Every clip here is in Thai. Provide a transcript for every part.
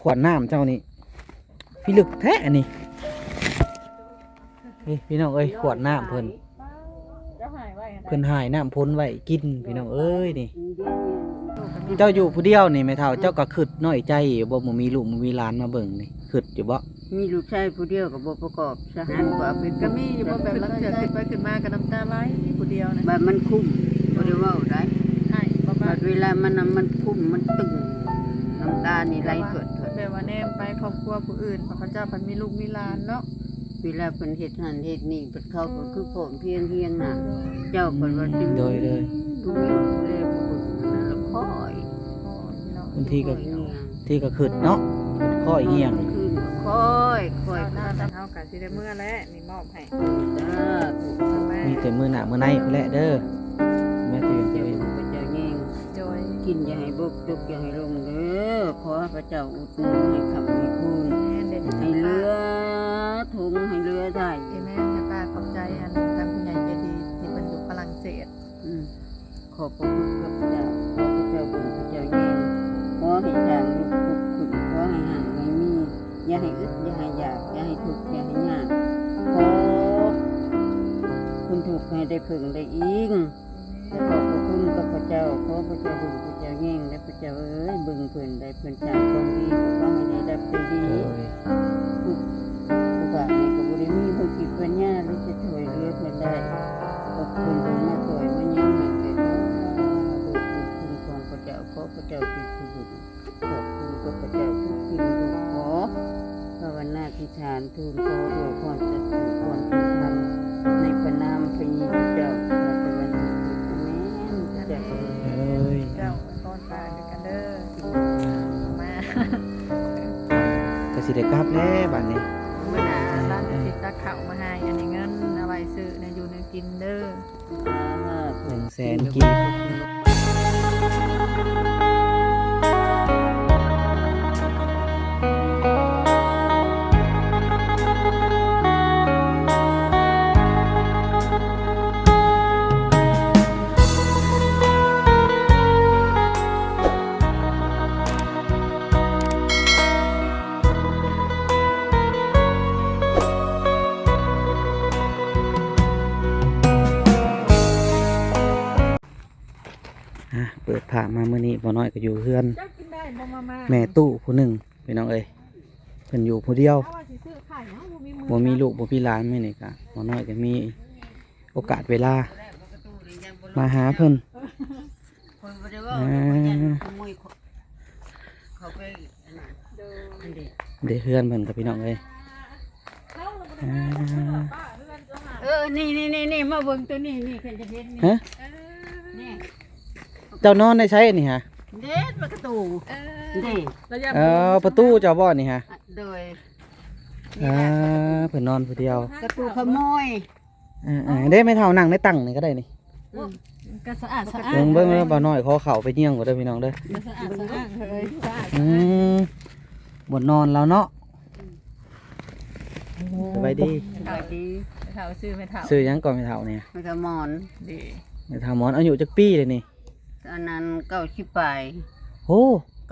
ขวดน้ำเจ้านี่พี่ลึกแท้นี่พี่น้องเอ้ยขวดน้ำเพิ่นหายน้ำพ้นไว้กินพี่น้องเอ้ยนี่เจ้าอยู่ผู้เดียวนี่แม่เฒ่าเจ้าก็ขึ้นน้อยใจบ่มีลูกมีหลานมาเบิ่งนี่ขึ้นอยู่บ่มีลูกชายผู้เดียวกับบ่ประกอบสหารบ่เป็นก็มีอยู่บ่แบบลังเทื่อขึ้นไปขึ้นมากับน้ำตาไหลผู้เดียวนะบัดมันคุ้มบ่ได้เว้าได้ให้บ่บัดเวลามันคุ้มมันตึงน้ำตานี่ไหลเถิดแบบว่าแนมไปครอบครัวผู้อื่นพระเจ้าเพิ่นมีลูกมีหลานเนาะเวลาเพิ่นเฮ็ดนั่นเฮ็ดนี่เพิ่นเขาก็คือพร้อมเพียงน่ะเจ้าเพิ่นว่าสิโดยผู้มีผู้แลผู้แล้วคอยบางทีก็ขึ้นเนาะค่อยเงียงคืนค่อยหน้าเฮาก็สิได้มื้อแล้วนี่มอบให้มีแต่มื้อหน้ามื้อในพุ่นแหละเด้อแม่ตื่นเจ้าพระเจ้าแย่งโดยกินอย่าให้บกจกอย่าให้ลงเด้อขอพระเจ้าอุดหนุนให้คำให้คุณให้เรือถุงให้เรือได้แม่ป้าขอบใจอันทางผู้ใหญ่ใจดีที่เพิ่นอยู่ฝรั่งเศสขอบพระคุณพระเจ้าขอพระเจ้าบุญพระเจ้าแย่งขอให้ทางลูกพุกขึ้นขอให้ห่างไม่มีอย่าให้อึดอย่าให้อยากอย่าให้ทุกข์อย่าให้ยากขอคุณถูกให้ได้พึ่งได้อิงและขอบพระคุณกับพระเจ้าขอพระเจ้าบุญพระเจ้าแย่งและพระเจ้าเอ้ยบึงเพิ่นได้เพิ่นจากความดีขอให้ได้รับได้ดีทุกบาทในกับบริมีผู้กิจปัญญาหรือจะช่วยเหลือเพิ่นได้ขอบคุณเพิ่นมาช่วยมายังให้เกิดคุณของพระเจ้าขอพระเจ้าเป็นผู้บุญขอบคุณกับพระเจ้าทุกสิ่งทุกขอภาวนาธิษฐานทูลขอโดยพรจักสุพรที่ทำในพระนามพระเยซูเจ้าพระตะวันเจ้าต้นตาด้วยกันเด้อมาก็สิได้กลับแล้วบัดนี้เมื่อน่ะร้านสิตักข้าวมาให้อันนี้เงินเอาไว้ซื้อในอยู่ในกินเด้อ100,000 กีเปิดผ่ามาเมื่อนี้บ่น้อยก็อยู่เฮือนแม่ตู้ผู้หนึ่งพี่น้องเอ้ยเพิ่นอยู่ผู้เดียวบ่มีลูกบ่มีหลานแม่นี่ก็บ่น้อยก็มีโอกาสเวลามาหาเพิ่นเดี๋ยวเฮือนเพิ่นกับพี่น้องเอ้ยนี่มาเบิ่งตัวนี้เพิ่นจะเห็นนี่ฮะเจ้านอนในใช้นี่ฮะเด็ดประตูนี่ประตูเจ้าบ่นี่ฮะโดยเพิ่นนอนผู้เดียวประตูขโมยได้ไม่เท่านั่งในตั้งนี่ก็ได้นี่ก็สะอาดเบิ่งบ่น้อยขอเข้าไปเยี่ยงบ่เด้อพี่น้องเด้อสะอาดเฮ้ยสะอาดบ่นอนแล้วเนาะสบายดีเท่าซื้อไม่เท่าซื้อยังก่อนไม่เท่าเนี่ยไม่เท่ามอนดีไม่เท่ามอนอายุจักปีเลยนี่อันนั้น90ปลายโอ้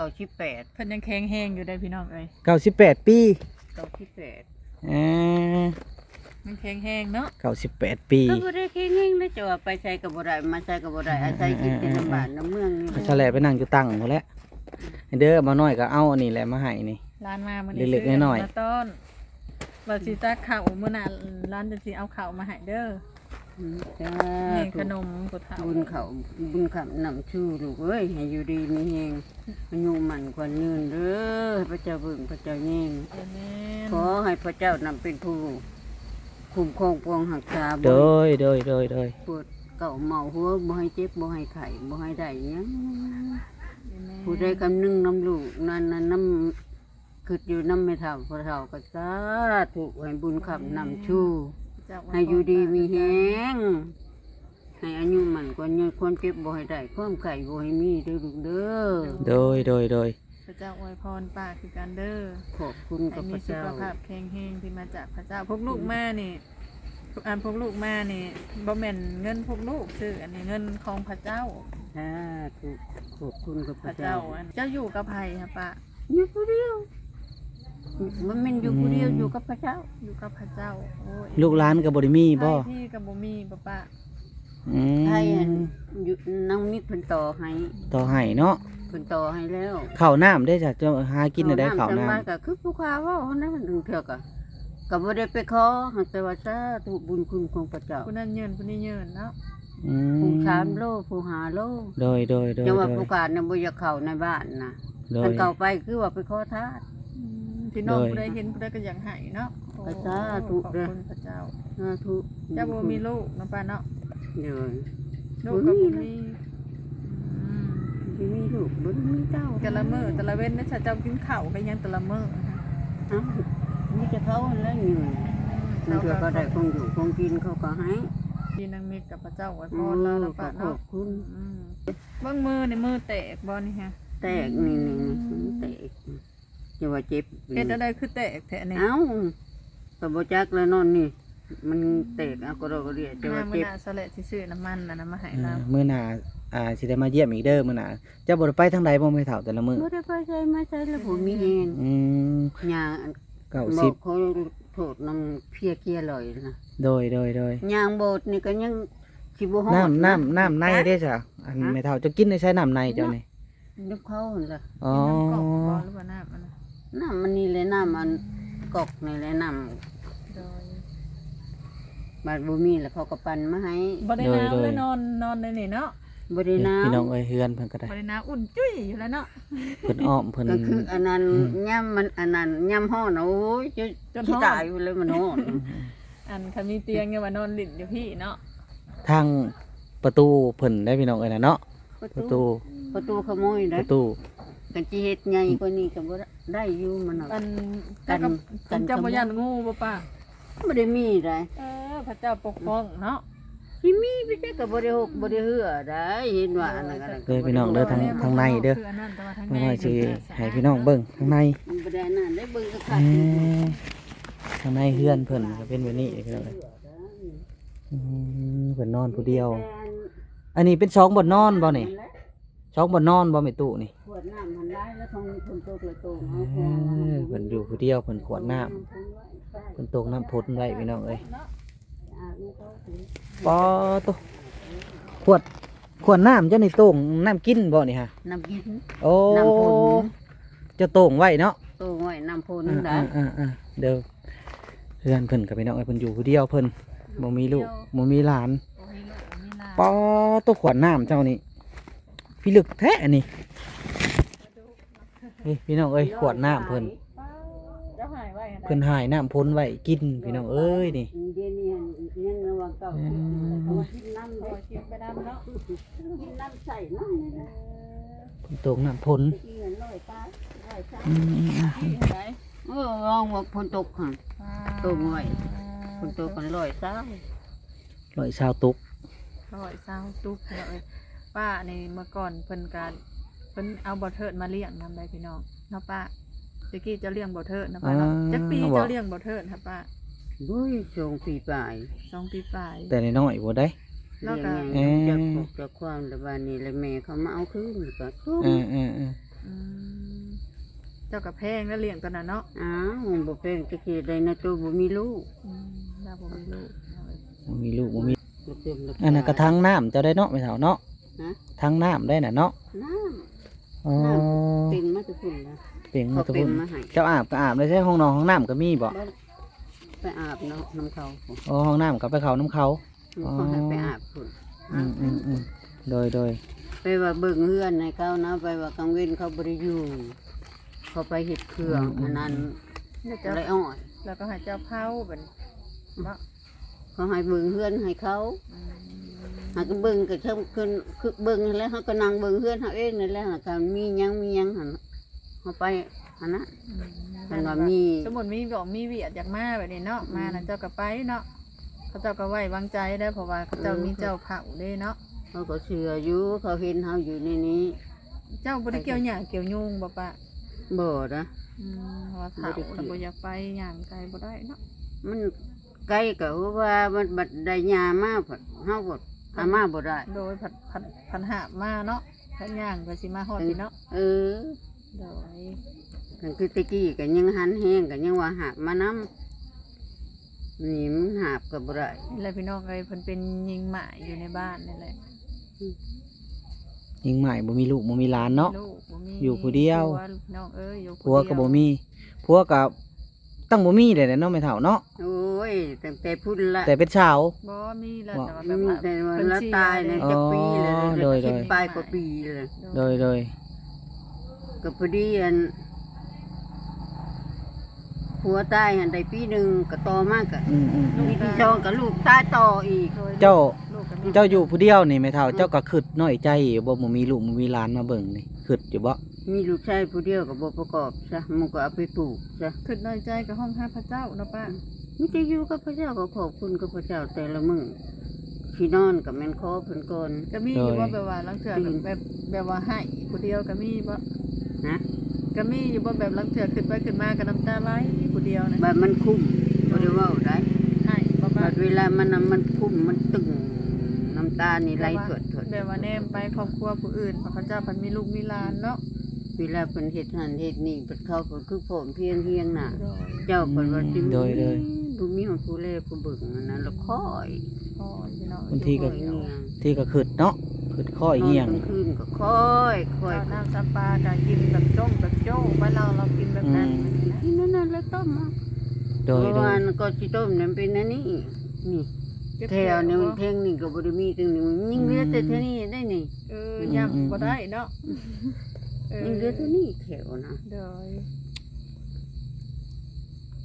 98เพิ่นยังแข็งแรงอยู่ได้พี่น้องเอ้ย98ปี98มันแข็งแรงเนาะ98ปีก็บ่ได้แข็งแรงนะจ้ะไปใช้ก็บ่ได้มาใช้ก็บ่ได้อาศัยกินในบ้านในเมืองนี่ซะแลไปนั่งอยู่ตั้งพุ่นแหละเด้อบ่น้อยก็เอาอันนี้แหละมาให้นี่ร้านมามื้อนี้เล็กๆน้อยๆต้นว่าสิตักข้าวมื้อน่ะร้านจะสิเอาข้าวมาให้เด้อจ้าขนมผู้เฒ่าบุญคำนำชูลูกเอ้ยให้อยู่ดีมีแฮงอายุมั่นกว่ายืนเด้อพระเจ้าเบิ่งพระเจ้าแย่งขอให้พระเจ้านำเป็นผู้คุ้มครองปวงรักษาโดยปวดเก่าเมาหัวบ่ให้เจ็บบ่ให้ไข้บ่ให้ได้หยังผู้ใดคำนึงน้ำลูกนั่นน้ำคืออยู่น้ำไม่เท่าพระเท่าก็สาธุให้บุญคำนำชูให้อยู่ดีมีแฮงให้อายุมันกว่าเงินคนเก็บบ่ให้ได้ความไข่บ่ให้มีเด้อลูกเด้อโดยพระเจ้าอวยพรป้าคือกันเด้อขอบคุณกับพระเจ้ามีสุขภาพแข็งแรงที่มาจากพระเจ้าพวกลูกแม่นี่พวกลูกแม่นี่บ่แม่นเงินพวกลูกซื้ออันนี้เงินของพระเจ้าถูกขอบคุณกับพระเจ้าเจ้าอยู่กับไผครับป้าอยู่ผู้เดียว มันอยู่ผู้เดียวอยู่กับพระเจ้า อยู่กับพระเจ้าโอ้ย ลูกหลานก็บ่ได้มีบ่ ไผพี่ก็บ่มีบ่ป้า อืม ให้อันอยู่น้องมิตรเพิ่นต่อให้ ต่อให้เนาะ เพิ่นต่อให้แล้ว ข้าวน้ำได้จ้ะจะหากินได้ข้าวน้ำ จังว่าก็คือผู้ค้าเว้าเฮานั้นถึงเทื่อก็บ่ได้ไปขอแต่ว่าสาธุบุญคุณของพระเจ้า ผู้นั้นเยินผู้นี้เยินเนาะ อื ผู้ ม 3โลผู้5โล โดยโดยโดย จังว่า โดย ผู้การน่ะบ่อยากเข้าในบ้านน่ะ โด ถ้าย เข้าไปคือว่าไปขอทาน พี่น้อง โดย ผู้ใดเห็นผู้ใดก็อยากให้เนาะโอ้ พระเจ้าถูก ขอบ เด้อ คุณพระเจ้า สาธุ เจ้าบ่มีลูกเนาะป้าเนาะ เด้อ ลูกก็บ่มี บ่มีลูกบ่มีเจ้า แต่ละมื้อแต่ละเว้นนะเจ้ากินข้าวก็ยังแต่ละมื้อนะคะ เอ้ามีแต่เขาแล้วอยู่มันเทื่อก็ได้คงอยู่คงกินเขาก็ให้ พี่นางมิตรกับพระเจ้าไว้พ โอ้ รแล้วนะ ข ป้า อบ เนาะ คุณ อืมเบิ่งมือนี่มือแตกบ่นี่ฮะ แตกนี่แตกจะว่าเจ็บ เฮ็ดอะไรคือแตกแท้นี่ เอ้าก็บ่จักแล้วนอนนี่ มันแตกเอาก็เราก็เรียกจะว่า มื้อ เจ็บ หน้าสะเละสิซื้อน้ำมันน่ะนะมาให้ อ่า เรา มื้อหน้าสิได้มาเยี่ยมอีกเด้อมื้อหน้าเจ้าบ่ได้ไปทางใดบ่แม่เฒ่าแต่ละมื้อ บ่ได้ไปใช้มาใช้แล้วผมมีแฮง อืม ยาบอ 90 กเขาโทษนำเพียเกียเลยนะ โดยโดยโดย ยางโบดนี่ก็ยังสิบ่ฮอด น้ำในเด้จ้ะอันแม่เฒ่าจะกินได้ใช้น้ำในเจ้านี่ น้ำเขาหั่นล่ะ อ๋อ น้ำกอกบ่หรือว่าน้ำอันนั้น น้ำมันนี่เลยน้ำมันกอกนี่เลยน้ โดย ำบาดบ่มีแล้วเขาก็ปั่นมาให้ บ่ได้น้ำเลยนอนในนี่เนาะ บ่ได้น้ำ พี่น้องเอ้ยเฮือนเพิ่นก็ได้ บ่ได้น้ำอุ่นจุ้ยอยู่แล้วเนาะ เพิ่นอ้อมเพิ่น ก็คืออันนั้นย่ำมันอันนั้นย่ำห้อนน่ะโอ้ยจะตายอยู่เลยมันห้อน อันคันมีเตียงเนี่ยว่านอนลิ้นอยู่พี่เนาะ ทางประตูเพิ่นได้พี่น้องเอ้ยน่ะเนาะประตู ประตูขโมย ป ได้ ระตู กันสิเฮ็ดใหญ่กว่านี้ก็บ่ได้อยู่มันน่ะ อันเจ้ากับ กัน เจ้าบ่ย่านงูบ่ป้า บ่ได้มีได้ พระเจ้าปกป้องเนาะ สิมีไปใช่ก็บ่ได้หกบ่ได้เหือได้เห็นว่าอันนั้นก็ เด้อพี่น้องเด้อทางในเด้อ คืออันนั้นแต่ว่าทาง บ่ ใน น้อยสิให้พี่น้องเบิ่งทางใน มันบ่ได้นั่นได้เบิ่งก็ขา อื ด มทางในเฮือนเพิ่นก็เป็นแบบนี้พี่น้องเอ้ยเพิ่นนอนผู้เดียว อันนี้เป็น2บ่อนนอนบ่นี่2บ่อนนอนบ่แม่ตู้นี่ ขวดน้ำมันได้แล้วของคนโตตัวโต เอ เฮาพอ อเพิ่นอยู่ผู้เดียวเพิ่นขวดน้ำเพิ่นตกน้ำพุนไว้พี่น้องเอ้ยปอตุขวดน้ำเจ้านี่โต่งน้ำกินบ่นี่ฮะ น้ำกิน โอ้ น้ำพุน เจะโต่งไว้เนาะ โตไว้น้ำพุน อ่า ได้ เด้อเพื่อนเพิ่นกับพี่น้องเอ้ยเพิ่นอยู่ผู้เดียวเพิ่นบ่มีลูกบ่มีหลาน โอ้ยลูกบ่มีหลาน ปอตุขวดน้ำเจ้านี่พี่ลึกแท้นี่เฮ้ยพี่น้องเอ้ยขวดน้ำเพิ่น เจ้าหายไว้ เพิ่นหายน้ำพ้นไว้กินพี่น้องเอ้ยนี่ เดี๋ยวนี้ยังระวังเก่าเขากินน้ำ ข เด้ อชิมไปน้ำเนาะ กินน้ำใส่น้ำนี่นะ เพิ่นตกน้ำพ้น กินเงินร้อยตายร้อยตาย อืม ที่ไหน ลองว่าฝนตกค่ะตกไว้ฝนตกกันร้อยตาย ร้อยชาวตุก ร้อยเศร้าตุ๊กเลยป้าในเมื่อก่อนเพิ่นการเพิ่นเอาบ่เทิดมาเลี้ยงนำได้พี่น้องเนาะป้าตะกี้เจะเลี้ยงบ่เทิดนะป้าเนาะจักปีเจะเลี้ยงบ่เทิดครับป้า ด้วยทรงปีปลาย 2 ปีปลาย แต่น้อยๆบ่ได้ แล้วก็ เลี้ยงไงจากปกจากความแต่บ้านนี้เลยแม่เขามาเอาคืนก็ทุก เออ อืมเจ้ากับแพงแล้วเลี้ยงตอนนั้นเนาะ อ้าวบ่เป็นตะกี้ได้นะตัวบ่มีลูก ดาบ่มีลูกเอาไว้ บ่มีลูกบ่มี บ่เต็มราคา อันนั้นก็ทางน้ำเจ้าได้เนาะไม่เท่าเนาะ ฮะ ทางน้ำได้น่ะเนาะ น้ อ๋อ ำเป็นมาแตะพุ่นนะ เป่ง เขา มาตะ เป็ พุ่ น น มาให้ เจ้าอาบก็อาบได้ใช่ห้องนอนห้องน้ำก็มีบ่ ไปอาบเนาะน้ำเขา อ๋อห้องน้ำก็ไปเข้าน้ำเขา เขาให้ไปอาบพุ่น โดย ไปว่าเบิ่งเฮือนให้เขานะไปว่ากลางเว้นเขาบ่ได้อยู่เขาไปเฮ็ดเครื่องอันนั้น แล้วเจ้า ไรอ้อย แล้วก็ให้เจ้าเผาบัดนี้เนาะ เขาให้เบิ่งเฮือนให้เขา อืม หาก็เบิ่งก็เชิงขึ้นคือเบิ่งแล้วเขาก็นั่งเบิ่งเฮือนเขาเองนั่นแหละหาก็มีหยังหั่นเขาไปอันนั้น มันว่ามี สมมุติมีบอกมีเวียดอยากมาแบบนี้เนาะมาแล้วเจ้าก็ไปเนาะเขาเจ้าก็ไว้วางใจได้เพราะว่าเขาเจ้ามีเจ้าเผาเด้เนาะ เขาก็เชื่ออยู่เขาเห็นเฮาอยู่ในนี้ เจ้าบ่ได้เกี่ยวหยังเกี่ยวยุงบ่ปะ บ่นะ เพราะว่าเผาแล้วบ่อยากไปหยังไกลบ่ได้เนาะ มันไกลก็ว่ามันบัดได้ยามาพัดเฮาก็อามาบ่ได้ โดยผันหาบมาเนาะผันย่างก็สิมาฮอดพี่เนาะ เออ โดย กันคือตะกี้ก็ยังหันแห้งก็ยังว่าหาบมานำนี่มันหาบก็บ่ได้ นี่แหละพี่น้องเอ้ยเพิ่นเป็นยิงหมาอยู่ในบ้านนี่แหละ ยิงใหม่บ่มีลูกบ่มีหลานเนาะ ลูกบ่มี อยู่ผู้เดียว ผัพี่น้องเอ้ยอยู่ ผัวก็บ่มีผัวก็ตั้งบ่มีเลยแหละเนาะแม่เฒ่าเนาะ โอ้ยตั้งแต่พุ่นละ แต่เป็นสาว บ่มีแล้ว ว่า แต่ว่าแบบว่า แต่ว่า เพิ่น ละ เสี ตายเลย อ๋อ จะปีเลย โดย คิดปลายกว่าปีเลย โดย ก็พอดีอันผัวตายหันได้ปีหนึ่งก็ต่อมากก็ อืม มีที่ชองกับลูกตายต่ออีก โดย เจ้า ลูกก็มี เจ้าอยู่ผู้เดียวนี่แม่เฒ่าเจ้าก็คิดน้อยใจอยู่บ่มีลูกบ่มีหลานมาเบิ่งนี่คิดอยู่บ่ มีลูกชายผู้เดียวกับบ่ประกอบซะมันก็เอาไปปลูกซะ ขึ้นน้อยใจกับห้องห้าพระเจ้าเนาะป้า มิจะอยู่กับพระเจ้าก็ขอบคุณกับพระเจ้าแต่ละมื้อที่นอนกับแม่นคอเพิ่นก่อน ก็มีอยู่ว่าแบบว่าลังเถื่อแบบว่าให้ผู้เดียวก็มีบ่ นะ ก็มีอยู่บ่แบบลังเถื่อขึ้นไปขึ้นมาก็น้ำตาไหลผู้เดียวนะ บัดมันคุ้มบ่ได้เว้าได้ ให้บ่ป้า บัดเวลามันคุ้มมันตึงน้ำตานี่ไหลถวด แบบว่าแนมไปครอบครัวผู้อื่นเพราะเขาเจ้าเพิ่นมีลูกมีหลานเนาะ เวลาเพิ่นเฮ็ดหันเฮ็ดนี่เพิ่นเขาก็คือผมเพียงน่ะ โดย เจ้าเพิ่นว่าสิ โดย บ่มีของผู้แลผู้เบิ่งอันนั้นแล้วค่อย พ่อพี่น้อง บางทีก็ ค่อยเงียง ที่ก็คิดเนาะคิดค่อยเหี่ยง นอนกลางคืนก็ค่อยค่อย เจ้าน้ำซับปลาก็กินแบบจ้งแบบโจ้ไว้เรากินแบบนั้น กินนั่นแล้วต้มเอา โดย เมื่อวานก็สิต้มนั่นเป็นอันนี้นี่แถวนี่มันเพ่งนี่ก็บ่ได้มีตรงนี้ยิ่งเหลือแต่เท่านี้ได้นี่ ย่ำบ่ได้เนาะ ยิ่งเหลือเท่านี้แถวนะ โดย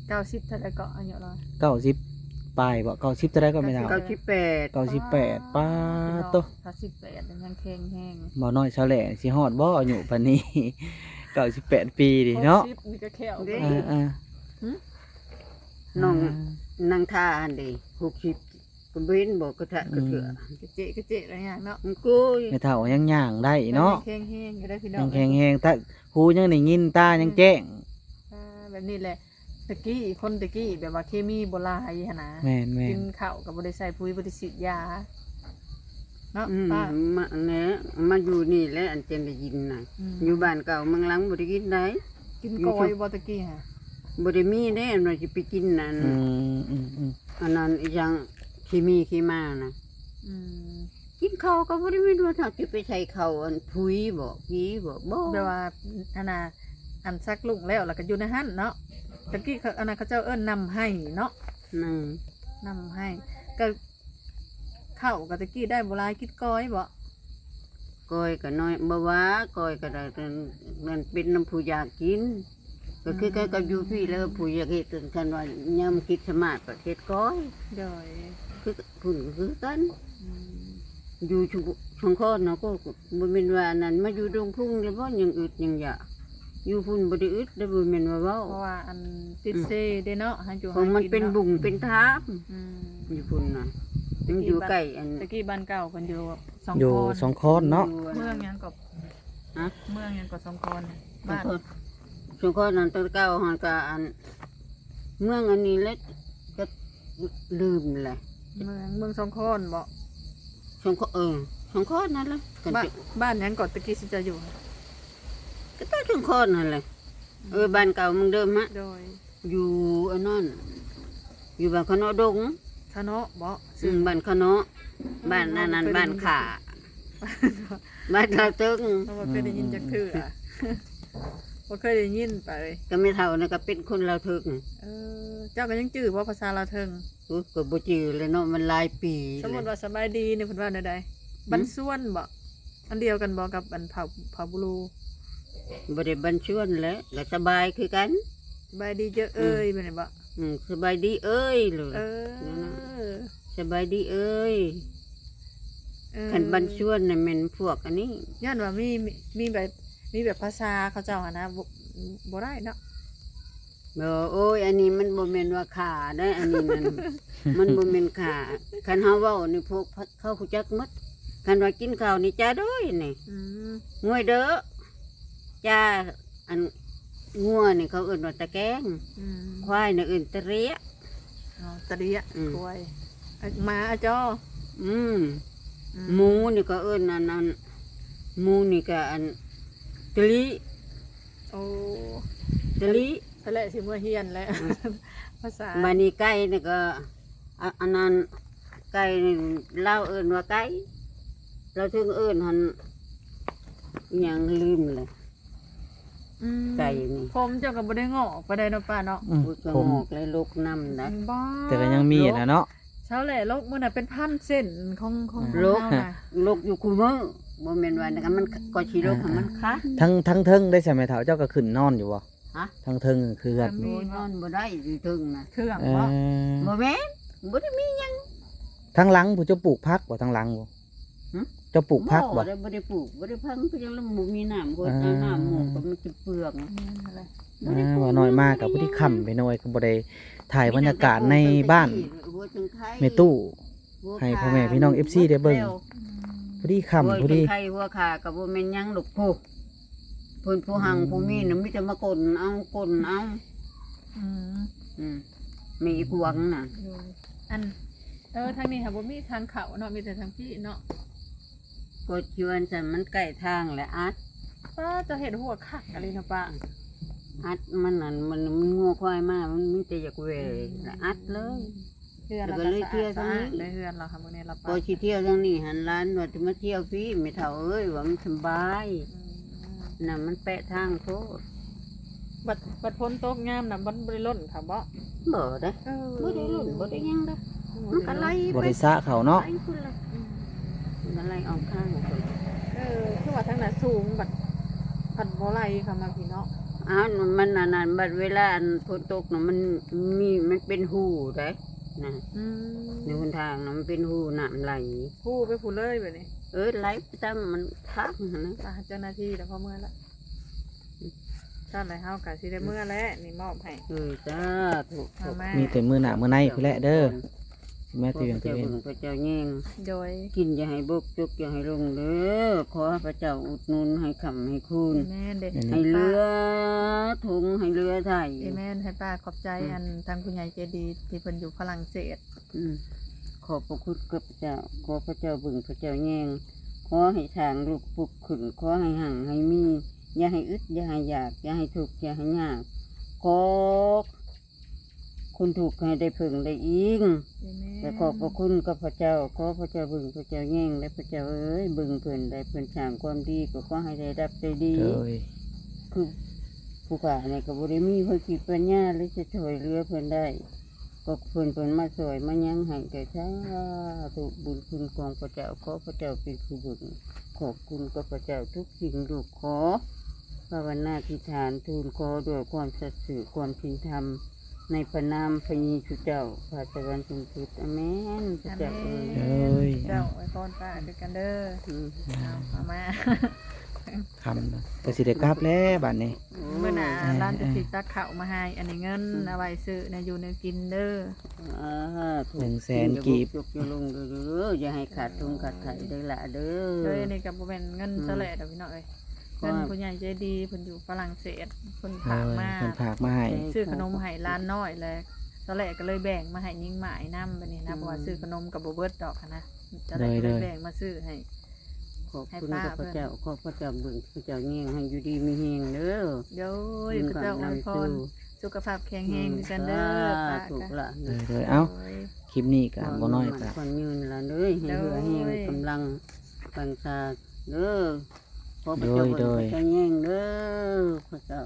90เท่าใดก็อายุเรา 90ปลายบ่90เท่าใดก็ไม่เฒ่า 98 98ป้าโต ถ้า18ยังแข็งแห้ง บ่น้อยเฉลสิฮอดบ่อายุปานนี้ 98 ปีดิเนาะ 60นี่ก็แค่ว อ่า น้องนางท่าอันเดี60ก็เว้นบอกกระทะกระเถือก ระเจอะไรอย่างเนาะ มันกุย ไม่เฒ่ายังย่างได้เนาะ แข็งแห้งก็ได้พี่น้อ ยัง งแข็งๆถ้าหูยังได้ยินตายังแจ้ง แบบนี้แหละตะกี้คนตะกี้แบบว่าเคมีโบราณหั่นนะ แม่น กินข้าวกับบริษัทปุ๋ยบริสิทธิ์ยาเนาะ อืม ป้า มาเนี่ยมาอยู่นี่แหละอันเจนได้ยินน่ะอยู่บ้านเก่าเมืองหลังบ่ได้กินได้ กินกอยบ่ตะกี้ฮะ บ่ได้มีเด้อันว่าสิไปกินนั่น อืม อันนั้นอีหยังขี้มาน่ะ อืม กินข้าวก็บ่ได้มีว่าถ้าสิไปใส่ข้าวอันผุยบ่ผีบ่บ่ แบบว่าอันน่ะอันซักลุงแล้วแล้วก็อยู่ในหั่นเนาะตะกี้เขาอันนั้นเขาเจ้าเอิ้นนำให้เนาะ นั่น นำให้ก็ข้าวกับตะกี้ได้โบราณกินกอยบ่ ก้อยก็น้อยบ่ว่าก้อยก็ได้นั่นเป็นน้ำผู้อยากกิน ก็คือกันกับอยู่พี่แล้วผู้อยากเฮ็ดกันว่ายามคิดสมาธิก็เฮ็ดก้อย โดย คือพุ่นก็คือกัน อืม อยู่ชุมคอนเนาะก็บ่แม่นว่าอันนั้นมาอยู่ดงพุ่งแล้วบ่ยังอึดยังอยากอยู่พุ่นบ่ได้อึดแล้วบ่แม่นว่าเว้า เพราะว่าอันติดเซได้เนาะหาอยู่ เพราะมันเป็น หากิาะ บุงเป็นทาม อืม อยู่พุ่นน่ะมันอยู่ใกล้อัน ตะกี้บ้านเก่าเพิ่นอยู่สอง อยู่ คน สองคนเนาะ เมืองหยังก็ ฮะ เมืองหยังก็สองคนบ้าน ชุมคอนนั้นตะเก้าหันก็อันเมืองอันนี้เล็กก็ลืมแหละ เมืองสองคนบ่ ชุมคชุมคอนนั่นแหละกัน บ้าน จะ บ้านหยังก็ตะกี้สิจะอยู่ ก็ต้องชุมคอนนั่นแหละบ้านเก่าเมึงเดิมฮะ โดย อยู่อันนั้นอยู่บ้านขะเนาะดง คณะบ่ ซึ่งบ้านขะเนาะบ้านนั้นบ้านขาบ้านเราตึง เราบ่เคยได้ยินจักเทื่อบ่เคยได้ยินไป ก็ไม่เท่านะก็เป็นคนเราถึก เจ้าก็ยังจื้อบ่ภาษาลาวเทิง ก็บ่จือเลยเนาะมันหลายปี สมมุติ เลย ว่าสบายดีนี่เพิ่นว่าแนวใดบันส่วนบ่อันเดียวกันบ่กับอันเผาบุรู บ่ได้บันชวนแหล้วก็สบายคือกัน สบายดีเจอเอ้ยเป็นไงบ่ สบายดีเอ้ยเลย เออ สบายดีเอ้ยคันบันชวนน่ะแม่นพวกอันนี้ ย้อนว่ามีแบบภาษาเขาเจ้าอะนะบ่ได้เนาะ โอ้ยอันนี้มันบ่แม่นว่าขาได้อันนี้นั่น มันบ่แม่นขาคันเฮาเว้านี่พวกเขาฮู้จักหมดคันว่ากินข้าวนี่จ้าเด้อยนี่ อืม งวยเด้อจ้าอันงัวนี่เขาเอิ้นว่าตะแกง อืม ควายน่ะเอิ้นตะเรีย เอาตะเดีย อืม กล้วยหมาอะจ้อ อืม อื หมูนี่ก็เอิ้นอันนั้นหมูนี่ก็อันตะลิ โอ้ ตลี ทะเลสิเมื่อเฮียนแล้วภาษา มานี่ไก่นี่ก็อันนั้นไก่นี่เล่าเอิ้นว่าไก่เราถึงเอิ้นหันอิหยังลืมเลย อืม ไก่นี่ ผมเจ้าก็บ่ได้งอกไปได้เนาะป้าเนาะ พูดก็ ผม หอกเลยลูกน้ำนะ บ้า แต่ก็ยังมีนะเนาะ เช้าแหล่โลกมื้อน่ะเป็นพันเส้นของ ลูก เฮาน่ะ ลูกอยู่คู่มือบ่แม่นว่านะมันก็สิลูกให้มันคัน ทั้งเทิงได้ใช่ไหมเฒ่าเจ้าก็ขึ้นนอนอยู่บ่ ฮะ ทั้งเทิงคือเฮือน โอ้ยนอนบ่ได้อยู่ถึงนะ เครื่อง เอ บ่ อ บ่แม่นบ่ได้มีหยัง ทั้งหลังผู้เจ้าปลูกพักบ่ทั้งหลังบ่ หึ เจ้าปลูกพักบ่ ได้บ่ได้ปลูกบ่ได้พังก็ยังลำบ่มีน้ำก็ อ่า เอาน้ำหมูกก็มันสิเปลือก นั่นแหละ ว่าน้อยมากกับผู้ที่ค้ำไปหน่อยก็บ่ได้ถ่ายบรรยากาศในบ้านแม่ตู้ ให้พ่อแม่พี่น้อง FC ได้เบิ่ง ผู้ที่ค้ำผู้ที่ ไข่หัวขาก็บ่แม่นหยังลูกผู้เพิ่นผู้หังผู้มีน่ะมีแต่มากลเอากลเอา อืม อืมมีอีกหวังน่ะ อยู่อันทางนี้ค่ะบ่มีทางเขาเนาะมีแต่ทางพี่เนาะ ก็ชวนฉันมันใกล้ทางแหละอัด ป้าจะเห็นหัวคักอะไรนะป้า อัดมันนั่นมันงัวควายมามันมีแต่อยากเวแล้วอัดเลย เฮือนเรา แล้วก็ ก็ เลย สะ เที่ยว อาด ทางนี้ เลยเฮือนเราค่ะมื้อนี้เราป้า ก็สิเที่ยวทางนี้หันร้านว่าจะมาเที่ยวพี่ไม่เท่าเอ้ยว่ามันสบาย อืม น่ะมันแปะทางโพด บัดพ้นตกงามน่ะบ่ได้ล้นค่ะบ่ บ่ได้ เออ บ่ได้หล่นบ่ได้หยังได้มันก็ไล่ บ่ ไป ได้สระเขาเนาะ ไล่พุ่นเลยมันก็ไล่ออกข้างพุ่น คือว่าทางนั้นสูงบัดผัดบ่ไหลค่ะมาพี่เนาะ อ้าวมันอันนั้นบัดเวลาอันฝนตกน่ะมันเป็นหูได้นะ อืม ในหนทางน่ะมันเป็นหูน้ำไหล ผู้ไปผู้เลยแบบนี้ ไหลไปตามมันทักหั่นนะ ป้าเจ้าหน้าที่แล้วพอเมื่อละชาติไรเฮากะสิได้เมื่อแล้วนี่มอบให้ จ้าถูก มาม่า มีแต่มื้อหน้ามื้อในพุ่นแหละเด้อแม่ตีเวียงตี เจ้า เวียง บุญพระเจ้าแย่ง โดย กินอย่าให้บกจกอย่าให้ลงเด้อขอพระเจ้าอุดหนุนให้คำให้คุณ แม่นเด็ก ให้เรือถุงให้เรือไทย แม่นให้ป้าขอบใจอันทางคุณยายใจดีที่เพิ่นอยู่ฝรั่งเศส อืมขอบพระคุณกับพระเจ้าขอพระเจ้าบึงพระเจ้าแย่งขอให้ทางลูกปุกขึ้นขอให้ห่างให้มี อย่าให้อึดอย่าให้อยากอย่าให้ทุกข์อย่าให้ยากขอคุณถูกข์ให้ได้พึงได้อิง และขอบพระคุณกับพระเจ้าขอพระเจ้าบึงพระเจ้าแย่งและพระเจ้าเอ้ยบึงเพิ่นได้เพิ่นสร้างความดีก็ขอให้ได้รับได้ดี โดย คือผู้ขาเนี่ยก็บ่ได้มีเพิ่นคิดปัญญาหรือจะช่วยเหลือเพิ่นได้ ก็เพิ่นมาช่วยมายังให้แก่ชาตุบุญคุณของพระเจ้าขอพระเจ้าเป็นผู้บึงขอบคุณกับพระเจ้าทุกสิ่งลูกขอภาวนาธิษฐานทูลขอด้วยความสัตย์ซื่อความจริงธรรมในพระนามพระเยซูเจ้าพระสวรรค์สูงสุดอาเมนพระเจ้าเอ้ย เอ้ย เจ้าไว้พรป้าด้วยกันเด้อ อืม เอามา คำนะแต่สิได้กลับแล้วบัดนี้ เมื่อหน่ะร้านจะสิตักข้าวมาให้อันนี้เงินเอาไว้ซื้อในอยู่ในกินเด้อ ถูก 100,000กีบ ยกอย่าลงเด้ออย่าให้ขาดทุนขาดไถ่ได้ละเด้ เด้อ อ นี่ก็บ่แม่นเงินซะแหละดอกพี่น้องเอ้ยเงินผู้ใหญ่ใจดีเพิ่นอยู่ฝรั่งเศสเพิ่น โด ฝาก ย มา เพิ่นฝากมาให้ ซื้อขนมให้ร้านน้อยเลยตอนแรกก็เลยแบ่งมาให้ยิงหมายนำบัดนี้นะเพราะว่าซื้อขนมกับบ่เบิดดอกหั้นนะตอนแรกก็เลยแบ่งมาซื้อให้ ขอบคุณกับพระเจ้าขอพระเจ้าเบิ่งพระเจ้าแง่งให้อยู่ดีมีแหงเด้อ เดี๋ยวพระเจ้าอวยพรสุขภาพแข็งแรงด้วยกันเด้อป้า ถูก ก็ ละ เลยเอ้าคลิปนี้ก็บ่น้อยก็ คนยืนละเด้อให้เรือแห้งกำลังปังชาเด้อขอพระเจ้าเบิ่งพระเจ้าแง่งเด้อพระเจ้า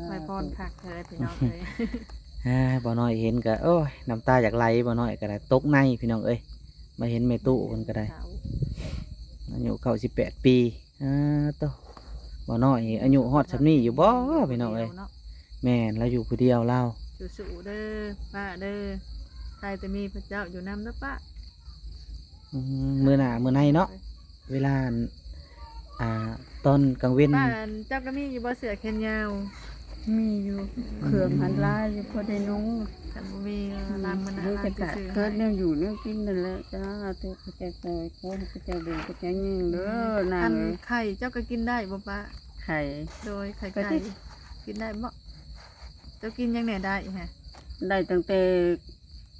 อวยพรคักเลยพี่น้องเอ้ย บ่น้อยเห็นก็โอ้ยน้ำตาอยากไหลบ่น้อยก็ได้ตกในพี่น้องเอ้ยมาเห็นแม่ตู้เพิ่นก็ได้อายุ98ปีโตบ่น้อยอายุฮอดซำนี้อยู่บ่พี่น้องเอ้ยแม่นเราอยู่ผู้เดียวเรา สู้ๆเด้อป้าเด้อใครจะมีพระเจ้าอยู่นำเด้อป้า มื้อหน้ามื้อในเนาะเวลาอ่าตอนกลางเว้น ป้าเจ้าก็มีอยู่บ่เสือแขนยาว มีอยู่เครื่องหันลายอยู่พอได้นุ่ง คันบ่มีนำมัน นี่ น่ะ จะ จะ กะ ซื้อ เกิด ให้ เนี่ยอยู่เนี่ยกินนั่นแหละจ้าตัวพระเจ้าซอยขอให้พระเจ้าเดินพระเจ้ายิ่งเด้อนาง อัน เอ้ย ไข่เจ้าก็กินได้บ่ป้า ไข่ โดยไข่ ก็ ไก่ ที่ กินได้บ่เจ้ากินยังไงได้ฮะ ได้ตั้งแต่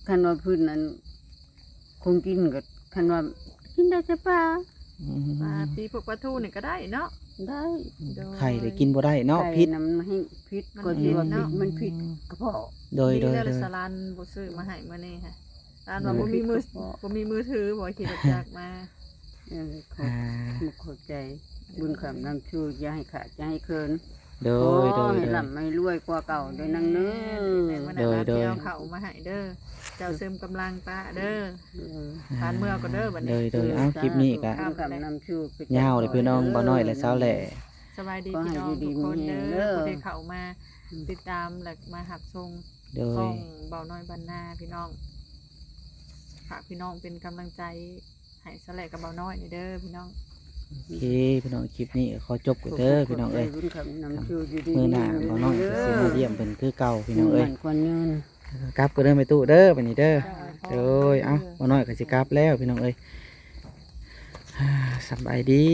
คันว่าพื้นนั้นคงกินกับคันว่ากินได้ใช่ปะ ปลาปีพวกปลาทูนี่ก็ได้เนาะ ได้ ไข่เลยกินบ่ได้เนาะพิษ ไก่น้ำให้พิษก็ที่ว่าพิษมันพิษกระเพาะ โดย ดี โดย แล้ว โดย สลานบ่ซื้อมาให้มื้อนี้ค่ะร้านว่าบ่มีมือถือบ่ขี่รถจักรมา ขอ อ่า ขอบใจบุญคำนำชูอย่าให้ขาดอย่าให้เคิน โดยโดย ให้ โดย ลำไม่รวยกว่าเก่าด้วยนังเนื้อ มื้อ โด นั้น ยโดย เจ้าเข้ามาให้เด้อเจ้าเสริมกำลังป้าเด้อทานเมื่อก็เด้อบัด โด นี้ ยโดยเอาคลิปนี้ก็ บุญคำนำชู ยาวเลยพี่น้องบ่น้อยและสาวแหล่ สบายดีพี่น้องทุกคนเด้อผู้ที่เข้ามาติดตามและมาหับชม โด ช่อย งเบาน้อยบรรณาพี่น้องฝากพี่น้องเป็นกำลังใจให้สแลกกับเบาน้อยนี่เด้อพี่น้อง โอเคพี่น้องคลิปนี้ขอจบกันเด้อพี่น้องเอ้ย บุญคำนำชูอยู่ดี มื้อหน้าบ่น้อยก็สิมาเยี่ยมเพิ่นคือเก่าพี่น้องเอ้ย คนยืน กลับก็เด้อไปตู้เด้อบัดนี้เด้อโดยเอ้าบ่น้อยก็สิกลับแล้วพี่น้องเอ้ยสบายดี